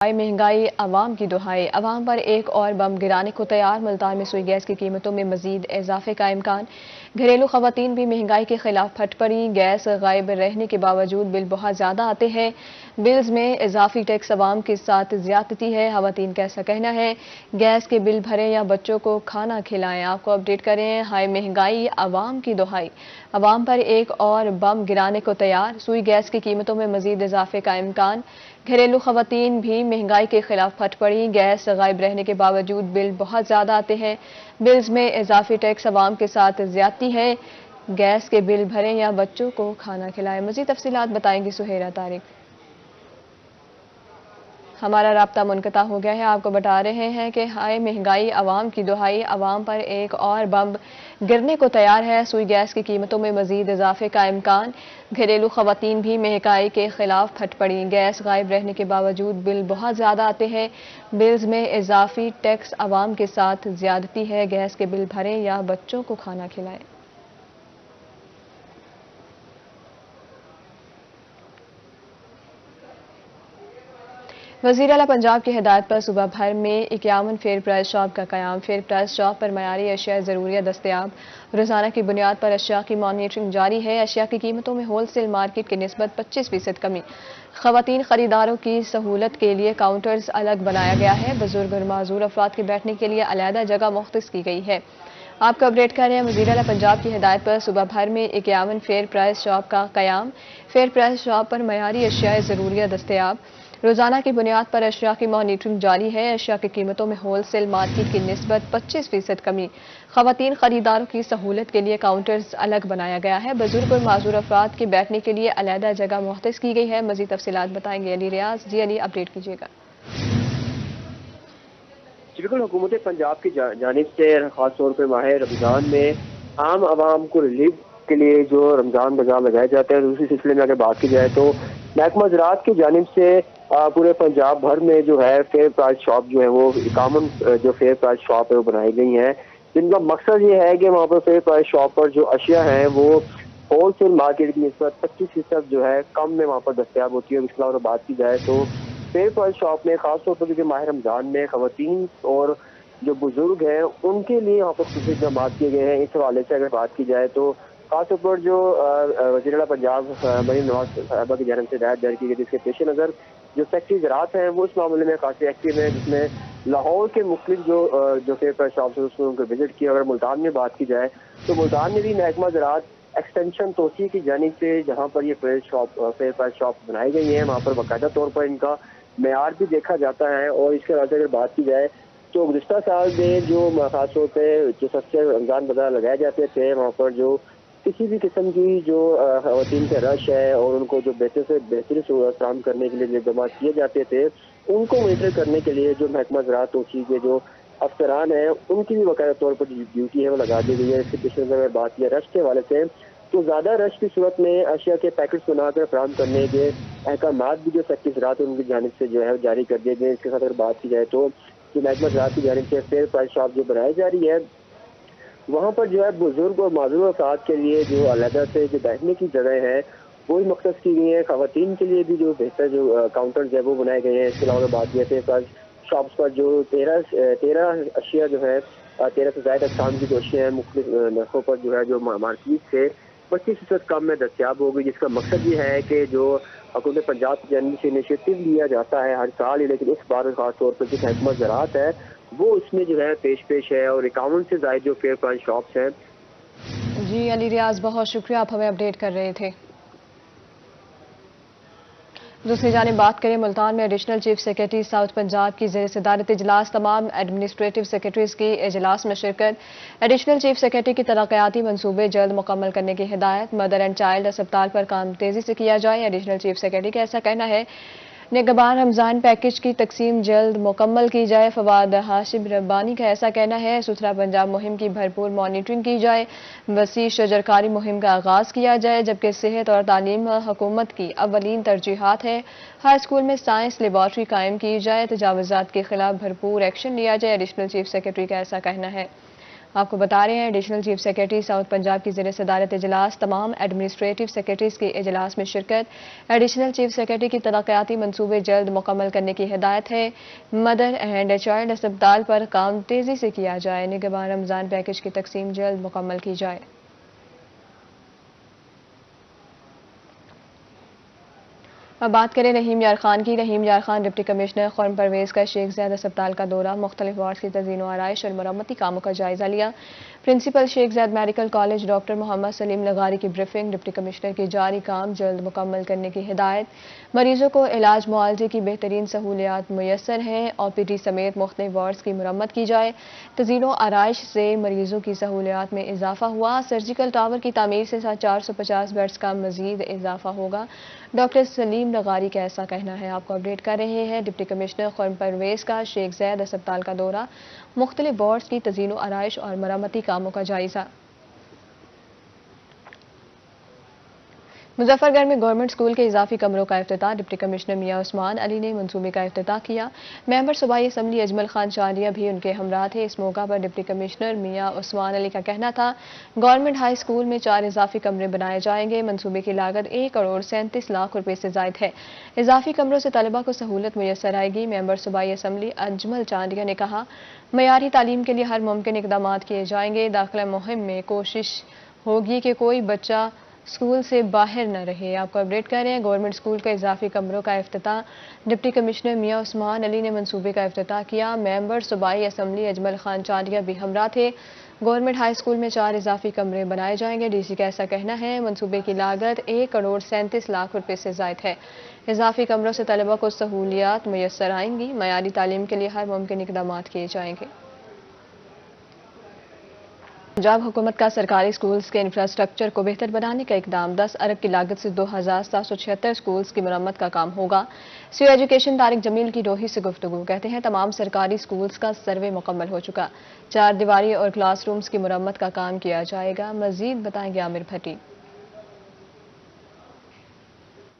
महंगाई आवाम की दुहाई, आवाम पर एक और बम गिराने को तैयार। मुल्तान में सुई गैस की कीमतों में मजीद इजाफे का इम्कान। घरेलू खवातीन भी महंगाई के खिलाफ फट पड़ी। गैस गायब रहने के बावजूद बिल बहुत ज्यादा आते हैं। बिल्स में इजाफी टैक्स आवाम के साथ ज्यादती है। खवातीन का ऐसा कहना है, गैस के बिल भरें या बच्चों को खाना खिलाएं। आपको अपडेट करें। हाई महंगाई आवाम की दुहाई, आवाम पर एक और बम गिराने को तैयार। सुई गैस की कीमतों में मजीद इजाफे का इम्कान। घरेलू खवातीन भी महंगाई के खिलाफ फट पड़ी। गैस गायब रहने के बावजूद बिल बहुत ज्यादा आते हैं। बिल्स में इजाफी टैक्स आवाम के साथ ज्यादती है। गैस के बिल भरें या बच्चों को खाना खिलाएं। मजीद तफसीलात बताएंगी सुहेरा तारिक। हमारा राब्ता मुनक़ता हो गया है। आपको बता रहे हैं कि हाई महंगाई आवाम की दुहाई, आवाम पर एक और बम गिरने को तैयार है। सुई गैस की कीमतों में मजीद इजाफे का इम्कान। घरेलू खवातीन भी महंगाई के खिलाफ फट पड़ी। गैस गायब रहने के बावजूद बिल बहुत ज्यादा आते हैं। बिल्स में इजाफी टैक्स आवाम के साथ ज्यादती है। गैस के बिल भरें या बच्चों को खाना खिलाएं। वज़ीर आला पंजाब की हिदायत पर सूबा भर में 51 फेयर प्राइस शॉप का क़याम। फेयर प्राइस शॉप पर मयारी अशिया ज़रूरिया दस्तयाब। रोज़ाना की बुनियाद पर अशिया की मॉनिटरिंग जारी है। अशिया की कीमतों में होल सेल मार्केट की निस्बत 25% कमी। ख़वातीन खरीदारों की सहूलत के लिए काउंटर्स अलग बनाया गया है। बुजुर्ग और माजूर अफराद के बैठने के लिए अलहदा जगह मुख्तस की गई है। आपको अपडेट कर रहे हैं। वज़ीर आला पंजाब की हिदायत पर सूबा भर में 51 फेयर प्राइस शॉप का क़याम। फेयर प्राइस शॉप पर मयारी अशिया ज़रूरिया दस्तयाब। रोजाना की बुनियाद पर अशिया की मॉनिटरिंग जारी है। अशिया की कीमतों में होल सेल मार्केट की निस्बत 25% कमी। खवातीन खरीदारों की सहूलत के लिए काउंटर्स अलग बनाया गया है। बुजुर्ग और माजूर अफराद के बैठने के लिए अलहदा जगह मुख्तस की गई है। मजीद तफसीलात बताएंगे अली रियाज। जी अली, अपडेट कीजिएगा। बिल्कुल, हुकूमत पंजाब की जानिब से खास तौर पर माह रमज़ान में आम आवाम को रिलीफ के लिए जो रमज़ान बाजार लगाए जाते हैं, दूसरे सिलसिले में अगर बात की जाए तो महकमा ज़राअत की जानिब से पूरे पंजाब भर में जो है फेयर प्राइस शॉप जो है वो 51 जो फेयर प्राइस शॉप है वो बनाई गई हैं, जिनका मकसद ये है कि वहाँ पर फेयर प्राइस शॉप पर जो अशिया हैं वो होल सेल मार्केट की निस्बत 25% जो है कम में वहाँ पर दस्तयाब होती है। इसके अलावा बात की जाए तो फेयर प्राइस शॉप में खासतौर पर जो माह रमज़ान में खवातीन और जो बुजुर्ग हैं उनके लिए यहाँ पर खुशी इक़दाम किए गए हैं। इस हवाले से अगर बात की जाए तो खासतौर पर जो वज़ीर आला पंजाब मरीम नवाज साहिबा की जानिब से हिदायत जारी की गई, जिसके पेश नज़र जो सेक्रेटरी ज़राअत हैं वो इस मामले में काफ़ी एक्टिव है, जिसमें लाहौर के मुख्तलिफ जो फेयर प्राइस शॉप है उसमें उनको विजिट किया। अगर मुल्तान में बात की जाए तो मुल्तान में भी महकमा ज़राअत एक्सटेंशन तोसी की जानिब से जहाँ पर ये फेयर प्राइस शॉप बनाई गई है, वहाँ पर बाकायदा तौर पर इनका मेयार भी देखा जाता है। और इसके अलावा अगर बात की जाए तो गुज़िश्ता साल में जो खास तौर पर जो सस्ते रमज़ान बाजार लगाए जाते थे, वहाँ पर जो किसी भी किस्म की जो खवातीन का रश है और उनको जो बेहतर से बेहतरीन सहूलत फराहम करने के लिए जो इक़दाम किए जाते थे, उनको मॉनिटर करने के लिए जो महकमा ज़राअत तोसी के जो अफसरान हैं उनकी भी बाकायदा तौर पर ड्यूटी है वो लगा दी गई है। इसके पिछले अगर बात की रश के हवाले से तो ज़्यादा रश की सूरत में अशिया के पैकेट्स बनाकर फराहम करने के अहकामात भी जो सेक्रेटरी ज़राअत उनकी जानिब से जो है जारी कर दिए गए। इसके साथ अगर बात की जाए तो जो महकमा ज़राअत की जानिब से फेयर प्राइस शॉप जो बनाई जा रही है, वहाँ पर जो है बुजुर्ग और माजूर अफराद के लिए जो अलहदा से जो बैठने की जगह है वो भी मख्तस की गई है। खवातीन के लिए भी जो बेहतर जो काउंटर्स है वो बनाए गए हैं। इसके अलावा बात की जाए तो शॉप्स पर जो 13 अशिया जो है 13 से ज़ायद अक़साम की जो अशिया हैं मुख्तलिफ नरखों पर जो है जो मार्केट से 25% कम में दस्तयाब होगी, जिसका मकसद ये है कि जो हुकूमत पंजाब की जानिब से इनिशिएटिव लिया जाता है हर साल ही, लेकिन इस बार खास तौर पर जो महकमा ज़राअत है वो इसमें जो है पेश है और 51 से ज़ायद जो फेयर प्राइस शॉप्स हैं। जी अली रियाज, बहुत शुक्रिया, आप हमें अपडेट कर रहे थे। दूसरी जानिब बात करें, मुल्तान में additional chief secretary south Punjab की ज़ेर सदारत इजलास, तमाम एडमिनिस्ट्रेटिव सेक्रेटरीज की इजलास में शिरकत। एडिशनल चीफ सेक्रेटरी की तरक्याती मनसूबे जल्द मुकम्मल करने की हिदायत। मदर एंड चाइल्ड अस्पताल पर काम तेजी से किया जाए। एडिशनल चीफ सेक्रेटरी का ऐसा कहना है। निगहबान रमज़ान पैकेज की तकसीम जल्द मुकम्मल की जाए। फवाद हाशिम रब्बानी का ऐसा कहना है। सुथरा पंजाब मुहिम की भरपूर मॉनिटरिंग की जाए। वसी शजरकारी मुहिम का आगाज़ किया जाए, जबकि सेहत और तालीम हुकूमत की अव्वलीन तरजीहात है। हर स्कूल में साइंस लेबॉर्ट्री कायम की जाए। तजावुज़ात के खिलाफ भरपूर एक्शन लिया जाए। एडिशनल चीफ सेक्रेटरी का ऐसा कहना है। آپ کو بتا رہے ہیں additional chief secretary south Punjab کی زیر صدارت اجلاس، تمام ایڈمنسٹریٹو سیکرٹریز کے اجلاس میں شرکت۔ ایڈیشنل چیف سیکرٹری کی ترقیاتی منصوبے جلد مکمل کرنے کی ہدایت ہے۔ مدر اینڈ چائلڈ اسپتال پر کام تیزی سے کیا جائے، نگہباں رمضان پیکج کی تقسیم جلد مکمل کی جائے۔ اب بات کریں رحیم یار خان کی۔ رحیم یار خان ڈپٹی کمشنر خرم پرویز کا شیخ زاید اسپتال کا دورہ، مختلف وارڈز کی تزئین و آرائش اور مرمتی کاموں کا جائزہ لیا۔ پرنسپل شیخ زاید میڈیکل کالج ڈاکٹر محمد سلیم لغاری کی بریفنگ، ڈپٹی کمشنر کی جاری کام جلد مکمل کرنے کی ہدایت۔ مریضوں کو علاج معالجے کی بہترین سہولیات میسر ہیں، او پی ڈی سمیت مختلف وارڈز کی مرمت کی جائے۔ تزئین و آرائش سے مریضوں کی سہولیات میں اضافہ ہوا۔ سرجیکل ٹاور کی تعمیر سے 450 بیڈز کا مزید اضافہ ہوگا، ڈاکٹر سلیم لغاری کا ایسا کہنا ہے۔ آپ کو اپڈیٹ کر رہے ہیں ڈپٹی کمشنر خرم پرویز کا شیخ زاید اسپتال کا دورہ، مختلف وارڈز کی تزئین و آرائش اور مرمتی کاموں کا جائزہ۔ مظفر گڑھ میں گورنمنٹ اسکول کے اضافی کمروں کا افتتاح، ڈپٹی کمشنر میاں عثمان علی نے منصوبے کا افتتاح کیا۔ ممبر صوبائی اسمبلی اجمل خان چاندیا بھی ان کے ہمراہ تھے۔ اس موقع پر ڈپٹی کمشنر میاں عثمان علی کا کہنا تھا، گورنمنٹ ہائی اسکول میں 4 اضافی کمرے بنائے جائیں گے۔ منصوبے کی لاگت 1 کروڑ 37 لاکھ روپے سے زائد ہے۔ اضافی کمروں سے طلبہ کو سہولت میسر آئے گی۔ ممبر صوبائی اسمبلی اجمل چاندیا نے کہا، معیاری تعلیم کے لیے ہر ممکن اقدامات کیے جائیں گے۔ داخلہ مہم میں کوشش ہوگی کہ کوئی بچہ اسکول سے باہر نہ رہے۔ آپ کو اپڈیٹ کر رہے ہیں گورنمنٹ اسکول کے اضافی کمروں کا افتتاح، ڈپٹی کمشنر میاں عثمان علی نے منصوبے کا افتتاح کیا۔ ممبر صوبائی اسمبلی اجمل خان چاندیا بھی ہمراہ تھے۔ گورنمنٹ ہائی اسکول میں 4 اضافی کمرے بنائے جائیں گے۔ ڈی سی کا ایسا کہنا ہے، منصوبے کی لاگت 1 کروڑ 37 لاکھ روپے سے زائد ہے۔ اضافی کمروں سے طلبہ کو سہولیات میسر آئیں گی۔ معیاری تعلیم کے لیے ہر ممکن اقدامات کیے جائیں گے۔ پنجاب حکومت کا سرکاری سکولز کے انفراسٹرکچر کو بہتر بنانے کا اقدام، 10 ارب کی لاگت سے 2776 سکولز کی مرمت کا کام ہوگا۔ سی او ایجوکیشن طارق جمیل کی روحی سے گفتگو، کہتے ہیں تمام سرکاری سکولز کا سروے مکمل ہو چکا، 4 دیواری اور کلاس رومز کی مرمت کا کام کیا جائے گا۔ مزید بتائیں گے عامر بھٹی۔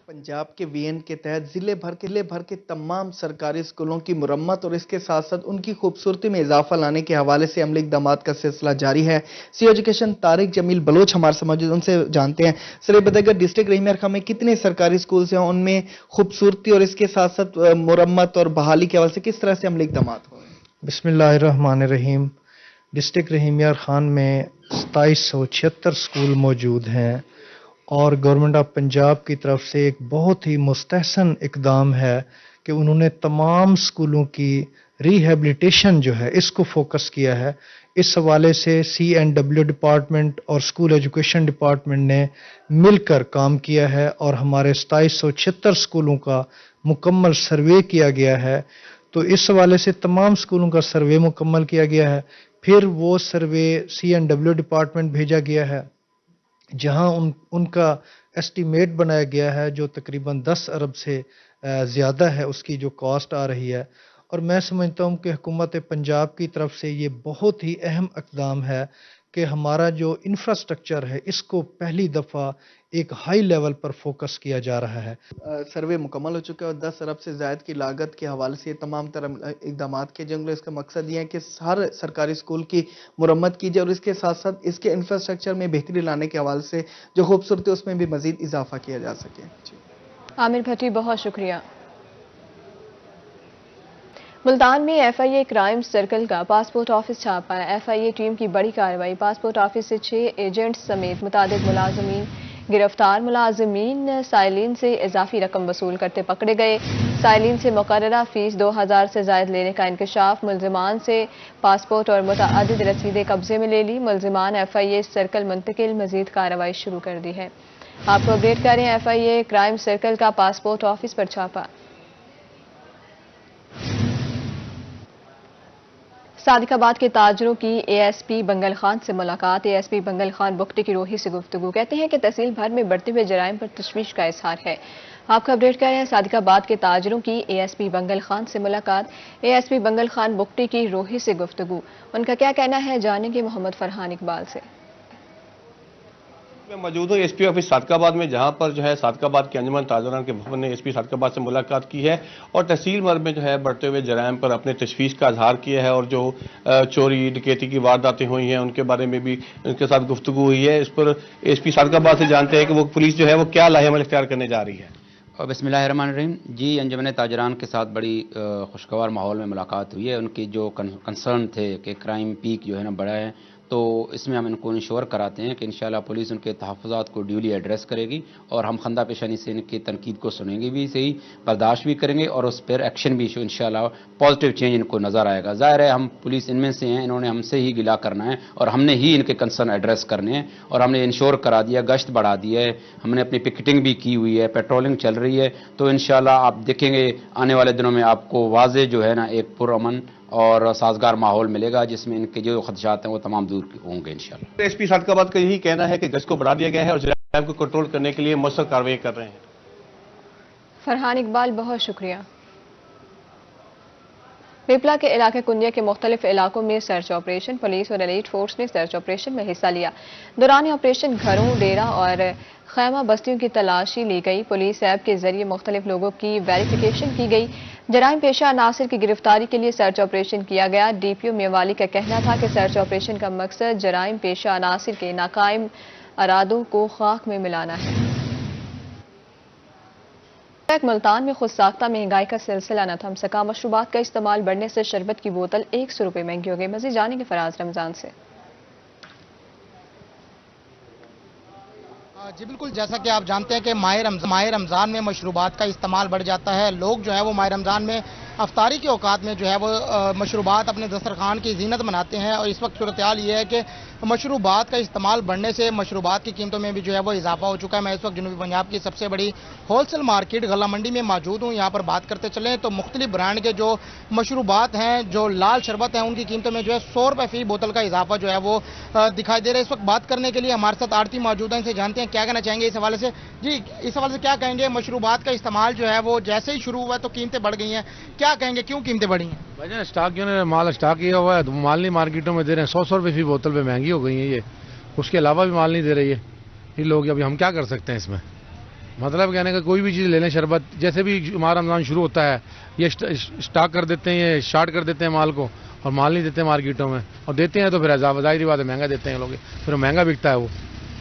پنجاب کے وی این کے تحت ضلع بھر کے تمام سرکاری اسکولوں کی مرمت اور اس کے ساتھ ساتھ ان کی خوبصورتی میں اضافہ لانے کے حوالے سے عملی اقدامات کا سلسلہ جاری ہے۔ سی ایجوکیشن طارق جمیل بلوچ ہمارے سے موجود، ان سے جانتے ہیں۔ سر بتائیے، ڈسٹرکٹ رحیم یار خان میں کتنے سرکاری اسکولز ہیں، ان میں خوبصورتی اور اس کے ساتھ ساتھ مرمت اور بحالی کے حوالے سے کس طرح سے عملی اقدامات ہوئے؟ بسم اللہ الرحمن الرحیم۔ ڈسٹرکٹ رحیم یار خان میں 2776 اسکول موجود ہیں، اور گورنمنٹ آف پنجاب کی طرف سے ایک بہت ہی مستحسن اقدام ہے کہ انہوں نے تمام اسکولوں کی ریہیبلیٹیشن جو ہے اس کو فوکس کیا ہے۔ اس حوالے سے سی این ڈبلیو ڈپارٹمنٹ اور اسکول ایجوکیشن ڈپارٹمنٹ نے مل کر کام کیا ہے، اور ہمارے 2776 اسکولوں کا مکمل سروے کیا گیا ہے۔ تو اس حوالے سے تمام اسکولوں کا سروے مکمل کیا گیا ہے۔ پھر وہ سروے سی این ڈبلیو ڈپارٹمنٹ بھیجا گیا ہے، جہاں ان کا ایسٹیمیٹ بنایا گیا ہے، جو تقریباً 10 ارب سے زیادہ ہے اس کی جو کاسٹ آ رہی ہے۔ اور میں سمجھتا ہوں کہ حکومت پنجاب کی طرف سے یہ بہت ہی اہم اقدام ہے کہ ہمارا جو انفراسٹرکچر ہے اس کو پہلی دفعہ ایک ہائی لیول پر فوکس کیا جا رہا ہے۔ سروے مکمل ہو چکا ہے، اور 10 ارب سے زائد کی لاگت کے حوالے سے یہ تمام تر اقدامات کیے جائیں گے۔ اس کا مقصد یہ ہے کہ ہر سرکاری اسکول کی مرمت کی جائے، اور اس کے ساتھ ساتھ اس کے انفراسٹرکچر میں بہتری لانے کے حوالے سے جو خوبصورتی اس میں بھی مزید اضافہ کیا جا سکے۔ عامر بھٹی، بہت شکریہ۔ ملتان میں F I A crime circle کا پاسپورٹ آفس چھاپا ہے۔ ایف آئی اے ٹیم کی بڑی کارروائی، پاسپورٹ آفس سے 6 ایجنٹس سمیت متعدد ملازمین گرفتار۔ ملازمین سائلین سے اضافی رقم وصول کرتے پکڑے گئے۔ سائلین سے مقررہ فیس 2000 سے زائد لینے کا انکشاف۔ ملزمان سے پاسپورٹ اور متعدد رسیدیں قبضے میں لے لی۔ ملزمان ایف آئی اے سرکل منتقل، مزید کارروائی شروع کر دی ہے۔ آپ کو اپڈیٹ کریں، F I A crime circle کا پاسپورٹ آفس پر چھاپا۔ صادق آباد کے تاجروں کی A S P Bangal Khan سے ملاقات۔ A S P Bangal Khan Bugti کی روحی سے گفتگو، کہتے ہیں کہ تحصیل بھر میں بڑھتے ہوئے جرائم پر تشویش کا اظہار ہے۔ آپ کو اپڈیٹ کر رہے ہیں، صادق آباد کے تاجروں کی A S P Bangal Khan سے ملاقات۔ A S P Bangal Khan Bugti کی روحی سے گفتگو، ان کا کیا کہنا ہے جانیں گے محمد فرحان اقبال سے۔ मैं मौजूद हूँ एसपी ऑफिस सादकाबाद में, जहां पर जो है सादकाबाद के अंजुमन ताजरान के भवन ने एसपी सादकाबाद से मुलाकात की है और तहसील भर में जो है बढ़ते हुए जराइम पर अपने तशवीश का इजहार किया है और जो चोरी डकैती की वारदातें हुई हैं उनके बारे में भी उनके साथ गुफ्तगू हुई है। इस पर एसपी सादकाबाद से जानते हैं कि वो पुलिस जो है वो क्या लाहेअमल इख्तियार करने जा रही है। और बिस्मिल्लाहिर्रहमानिर्रहीम जी, अंजुमन ताजरान के साथ बड़ी खुशगवार माहौल में मुलाकात हुई है। उनकी जो कंसर्न थे कि क्राइम पीक जो है ना बढ़ा है, तो इसमें हम इनको इंश्योर कराते हैं कि इंशाल्लाह पुलिस उनके तहफ़्फ़ुज़ात को ड्यूली एड्रेस करेगी और हम खंदा पेशानी से इनकी तनकीद को सुनेंगे भी सही, बर्दाश्त भी करेंगे और उस पर एक्शन भी इंशाल्लाह पॉजिटिव चेंज इनको नज़र आएगा। ज़ाहिर है हम पुलिस इनमें से हैं, इन्होंने हमसे ही गिला करना है और हमने ही इनके कंसर्न एड्रेस करने हैं और हमने इंश्योर करा दिया, गश्त बढ़ा दिया है, हमने अपनी पिकेटिंग भी की हुई है, पेट्रोलिंग चल रही है। तो इंशाल्लाह आप देखेंगे आने वाले दिनों में आपको वाज़े जो है ना एक पुरअमन और साजगार माहौल मिलेगा जिसमें इनके जो खदशात हैं वो तमाम दूर होंगे इंशाल्लाह। एसपी सादकाबाद का यही कहना है कि गश्त को बढ़ा दिया गया है और जराइम को कंट्रोल करने के लिए मौसर कार्रवाई कर रहे हैं। फरहान इकबाल, बहुत शुक्रिया। पिपला के इलाके कुंदिया के मुख्तलिफ इलाकों में सर्च ऑपरेशन, पुलिस और एलीट फोर्स ने सर्च ऑपरेशन में हिस्सा लिया। दौरान ऑपरेशन घरों, डेरा और खैमा बस्तियों की तलाशी ली गई। पुलिस ऐप के जरिए मुख्तलिफ लोगों की वेरिफिकेशन की गई। जराइम पेशा अनासिर की गिरफ्तारी के लिए सर्च ऑपरेशन किया गया। डीपीओ मेवाली का कहना था कि सर्च ऑपरेशन का मकसद जराइम पेशा अनासिर के नाकायम अरादों को खाक में मिलाना है। मुल्तान में खुद साख्ता महंगाई का सिलसिला न थम सका। मशरूबात का इस्तेमाल बढ़ने से शरबत की बोतल 100 रुपये महंगी हो गई। मज़ीद जानेंगे फराज रमजान से। जी बिल्कुल, जैसा कि आप जानते हैं कि माह रमज़ान में मशरूबात का इस्तेमाल बढ़ जाता है। लोग जो है वो माह रमज़ान में अफ्तारी के औकात में जो है वो मशरूबात अपने दस्तरखान की जीनत बनाते हैं और इस वक्त सूरत हाल ये है कि मशरूबात का इस्तेमाल बढ़ने से मशरूबात की कीमतों में भी जो है वो इजाफा हो चुका है। मैं इस वक्त जनूबी पंजाब की सबसे बड़ी होलसेल मार्केट गला मंडी में मौजूद हूँ। यहाँ पर बात करते चलें तो मुख्तलिफ ब्रांड के जो मशरूबात हैं, जो लाल शरबत हैं, उनकी कीमतों में जो है 100 रुपये फी बोतल का इजाफा जो है वो दिखाई दे रहा है। इस वक्त बात करने के लिए हमारे साथ आड़ती मौजूद हैं, इनसे जानते हैं क्या कहना चाहेंगे इस हवाले से। जी, इस हवाले से क्या कहेंगे, मशरूबात का इस्तेमाल जो है वो जैसे ही शुरू हुआ तो कीमतें बढ़ गई हैं, क्या कहेंगे, क्यों कीमतें बढ़ी हैं? भाई स्टॉक जो माल स्टॉक किया हुआ है, माल नहीं मार्केटों में दे रहे हैं। 100 रुपये फी बोतल पे महंगी हो गई है ये, उसके अलावा भी माल नहीं दे रही है ये लोग। अभी हम क्या कर सकते हैं इसमें? मतलब कहने का कोई भी चीज़ ले लें, शरबत जैसे भी हमारा रमज़ान शुरू होता है ये स्टॉक कर देते हैं, ये शार्ट कर देते हैं माल को और माल नहीं देते मार्केटों में, और देते हैं तो फिर ज़ाहिर बात है महंगा देते हैं लोग, फिर महंगा बिकता है वो।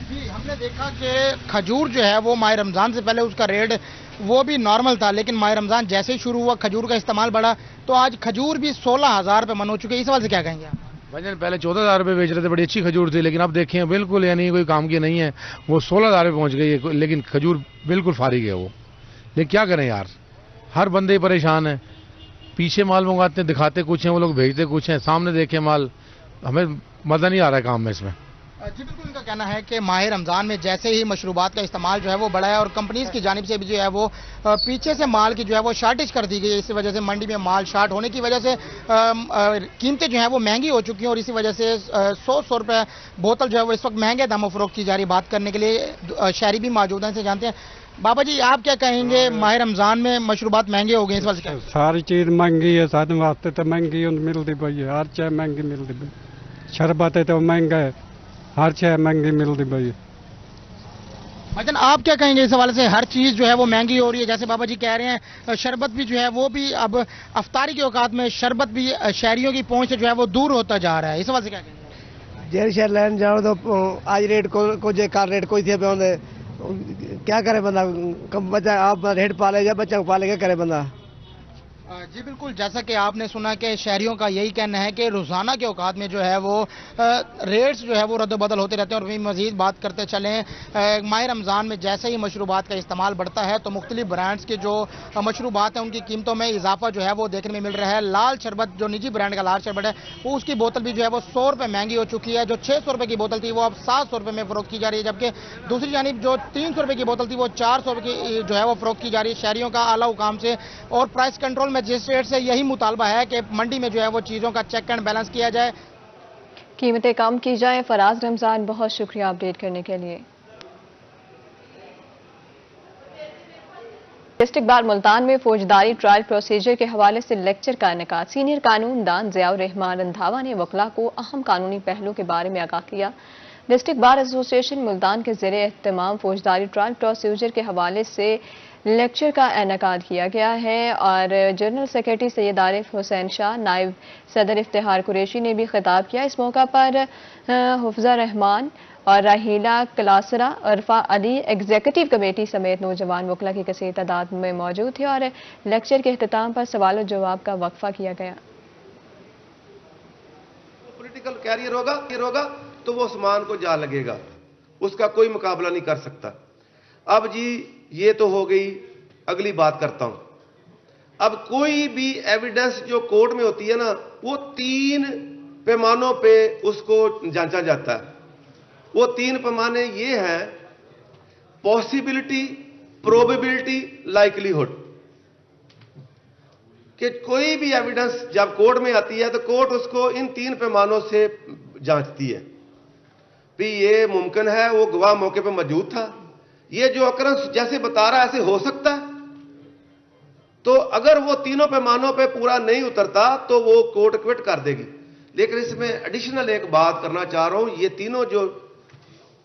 जी, हमने देखा कि खजूर जो है वो माह रमज़ान से पहले उसका रेट वो भी नॉर्मल था, लेकिन माह रमज़ान जैसे ही शुरू हुआ खजूर का इस्तेमाल बढ़ा तो आज खजूर भी 16,000 रुपये मन हो चुके हैं। इस वजह से क्या कहेंगे आप? भाईजान पहले 14,000 रुपये बेच रहे थे, बड़ी अच्छी खजूर थी, लेकिन अब देखें बिल्कुल यानी कोई काम की नहीं है, वो 16,000 रुपये पहुँच गई है, लेकिन खजूर बिल्कुल फारिग है वो। लेकिन क्या करें यार, हर बंदे परेशान है, पीछे माल मंगाते हैं, दिखाते कुछ हैं वो लोग, भेजते कुछ हैं, सामने देखे माल, हमें मज़ा नहीं आ रहा है काम में इसमें। जी बिल्कुल, उनका कहना है कि माह रमज़ान में जैसे ही मशरूबात का इस्तेमाल जो है वो बढ़ा है और कंपनीज की जानिब से भी जो है वो पीछे से माल की जो है वो शार्टेज कर दी गई है। इसी वजह से मंडी में माल शार्ट होने की वजह से कीमतें जो है वो महंगी हो चुकी हैं और इसी वजह से 100 रुपये बोतल जो है वो इस वक्त महंगे दामों फरोख्त की जा रही है। बात करने के लिए शहरी भी मौजूद हैं, इनसे जानते हैं। बाबा जी, आप क्या कहेंगे, माह रमज़ान में मशरूबात महंगे हो गए इस वजह से? सारी चीज़ महंगी है, साथ वास्ते तो महंगी मिलती पई है, हर चीज़ महंगी मिलती पई, शरबत है तो महंगा है, हर चीज़ महंगी मिलती पई। भाईजान, आप क्या कहेंगे इस हवाले से? हर चीज़ जो है वो महंगी हो रही है, जैसे बाबा जी कह रहे हैं शरबत भी जो है वो भी अब अफ्तारी के औकात में शरबत भी शहरियों की पहुंच से जो है वो दूर होता जा रहा है। इस हवाले से क्या कहेंगे? जेर शहर लैन जाओ तो आज रेट को जे कार रेट कोई थे पे क्या करे बंदा, कम बच्चा आप रेट पाले या बच्चा पाले क्या करे बंदा। जी बिल्कुल, जैसा कि आपने सुना कि शहरियों का यही कहना है कि रोज़ाना के औकात में जो है वो रेट्स जो है वो रद्द-बदल होते रहते हैं। और भी मज़ीद बात करते चलें, माह रमज़ान में जैसे ही मशरूबात का इस्तेमाल बढ़ता है तो मुख्तलिफ ब्रांड्स के जो मशरूबात हैं उनकी कीमतों में इजाफा जो है वो देखने में मिल रहा है। लाल शरबत, जो निजी ब्रांड का लाल शरबत है, वो उसकी बोतल भी जो है वो 100 रुपये महंगी हो चुकी है। जो 600 रुपये की बोतल थी वो अब 700 रुपये में फ़रोख्त की जा रही है, जबकि दूसरी जानिब जो 300 रुपये की बोतल थी वो 400 रुपये की जो है वो फ़रोख्त की जा रही है। शहरियों का आला हुकाम से और प्राइस कंट्रोल मजिस्ट्रेट से यही मुतालबा है कि मंडी में जो है वो चीज़ों का चेक एंड बैलेंस किया जाए, कीमतें कम की जाए। फराज रमजान, बहुत शुक्रिया अपडेट करने के लिए। डिस्ट्रिक्ट बार मुल्तान में फौजदारी ट्रायल प्रोसीजर के हवाले से लेक्चर का इनेकाद। सीनियर कानूनदान ज़ियाउर रहमान रंधावा ने वकला को अहम कानूनी पहलू के बारे में आगाह किया। ڈسٹرکٹ بار ایسوسیشن ملتان کے زیر اہتمام فوجداری ٹرائل پروسیجر کے حوالے سے لیکچر کا انعقاد کیا گیا ہے اور جنرل سیکرٹری سید عارف حسین شاہ، نائب صدر افتخار قریشی نے بھی خطاب کیا۔ اس موقع پر حفظہ رحمان اور راہیلہ کلاسرا، عرفہ علی، ایگزیکٹو کمیٹی سمیت نوجوان وکلاء کی کثیر تعداد میں موجود تھے اور لیکچر کے اختتام پر سوال و جواب کا وقفہ کیا گیا۔ پولیٹیکل کیریئر ہوگا تو وہ عثمان کو جا لگے گا، اس کا کوئی مقابلہ نہیں کر سکتا۔ اب جی یہ تو ہو گئی، اگلی بات کرتا ہوں۔ اب کوئی بھی ایویڈنس جو کورٹ میں ہوتی ہے نا، وہ 3 پیمانوں پہ اس کو جانچا جاتا ہے۔ وہ 3 پیمانے یہ ہیں: پاسبلٹی، پروبیبلٹی، لائکلیہڈ۔ کہ کوئی بھی ایویڈنس جب کورٹ میں آتی ہے تو کورٹ اس کو ان 3 پیمانوں سے جانچتی ہے۔ بھی یہ ممکن ہے وہ گواہ موقع پہ موجود تھا، یہ جو اکرنس جیسے بتا رہا ہے ایسے ہو سکتا ہے۔ تو اگر وہ 3 پیمانوں پہ پورا نہیں اترتا تو وہ کورٹ کوئٹ کر دے گی۔ لیکن اس میں ایڈیشنل ایک بات کرنا چاہ رہا ہوں، یہ تینوں جو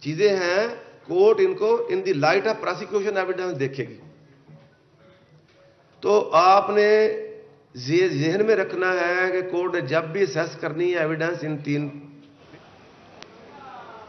چیزیں ہیں کورٹ ان کو in the light of prosecution evidence دیکھے گی۔ تو آپ نے ذہن میں رکھنا ہے کہ کورٹ نے جب بھی اسیس کرنی ہے ایویڈنس ان 3